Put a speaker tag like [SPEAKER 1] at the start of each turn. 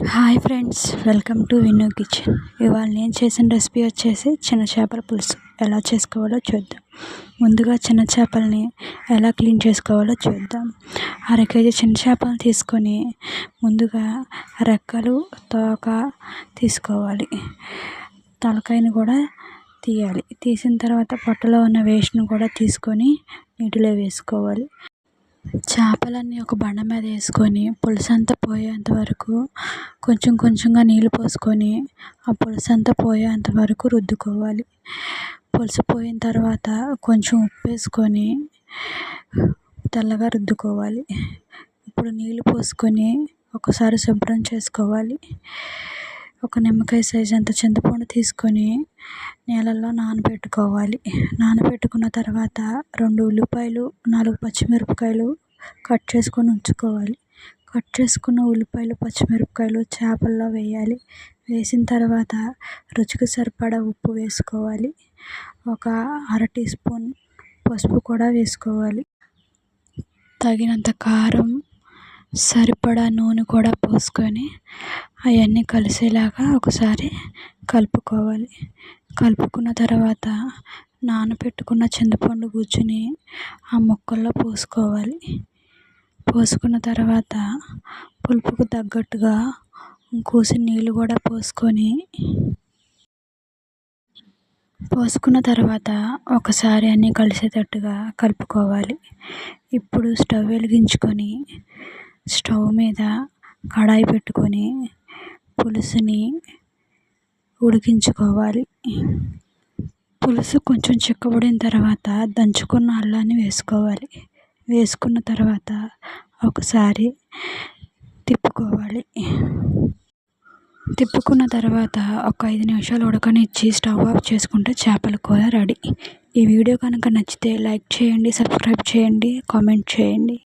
[SPEAKER 1] Hi friends, welcome to Vinnu kitchen. ఇవాళ నేను చేసిన రెసిపీ వచ్చేసి చిన్న చేపల పులుసు. ఎలా చేసుకోవాలో చూద్దాం. ముందుగా చిన్న చేపల్ని ఎలా క్లీన్ చేసుకోవాలో చూద్దాం. 1/2 కేజీ చిన్న చేపలను తీసుకొని ముందుగా రెక్కలు, తోక తీసుకోవాలి. తలకాయని కూడా తీయాలి. తీసిన తర్వాత పొట్టలో ఉన్న వేస్ట్ని కూడా తీసుకొని నీటిలో వేసుకోవాలి. చేపలన్నీ ఒక బండ మీద వేసుకొని పులుసు అంతా పోయేంత వరకు కొంచెం కొంచెంగా నీళ్ళు పోసుకొని ఆ పులుసు అంతా పోయేంత వరకు రుద్దుకోవాలి. పులుసు పోయిన తర్వాత కొంచెం ఉప్పు వేసుకొని తెల్లగా రుద్దుకోవాలి. ఇప్పుడు నీళ్ళు పోసుకొని ఒకసారి శుభ్రం చేసుకోవాలి. ఒక నిమ్మకాయ సైజ్ అంత చింతపండు తీసుకొని నీళ్ళల్లో నానబెట్టుకోవాలి. నానబెట్టుకున్న తర్వాత 2 ఉల్లిపాయలు, 4 పచ్చిమిరపకాయలు కట్ చేసుకొని ఉంచుకోవాలి. కట్ చేసుకున్న ఉల్లిపాయలు, పచ్చిమిరపకాయలు చేపల్లో వేయాలి. వేసిన తర్వాత రుచికి సరిపడా ఉప్పు వేసుకోవాలి. ఒక 1/2 టీ స్పూన్ పసుపు కూడా వేసుకోవాలి. తగినంత కారం, సరిపడా నూనె కూడా పోసుకొని అవన్నీ కలిసేలాగా ఒకసారి కలుపుకోవాలి. కలుపుకున్న తర్వాత నానబెట్టుకున్న చింతపండు గుజ్జుని ఆ ముక్కల్లో పోసుకోవాలి. పోసుకున్న తర్వాత పులుపుకు తగ్గట్టుగా ఇంకోసి నీళ్ళు కూడా పోసుకున్న తర్వాత ఒకసారి అన్నీ కలిసేటట్టుగా కలుపుకోవాలి. ఇప్పుడు స్టవ్ వెలిగించుకొని స్టవ్ మీద కడాయి పెట్టుకొని పులుసుని ఉడికించుకోవాలి. పులుసు కొంచెం చిక్కబడిన తర్వాత దంచుకున్న అల్లాన్ని వేసుకోవాలి. వేసుకున్న తర్వాత ఒకసారి తిప్పుకోవాలి. తిప్పుకున్న తర్వాత ఒక 5 నిమిషాలు ఉడకనిచ్చి స్టవ్ ఆఫ్ చేసుకుంటే చేపల కూర రెడీ. ఈ వీడియో కనుక నచ్చితే లైక్ చేయండి, సబ్స్క్రైబ్ చేయండి, కామెంట్ చేయండి.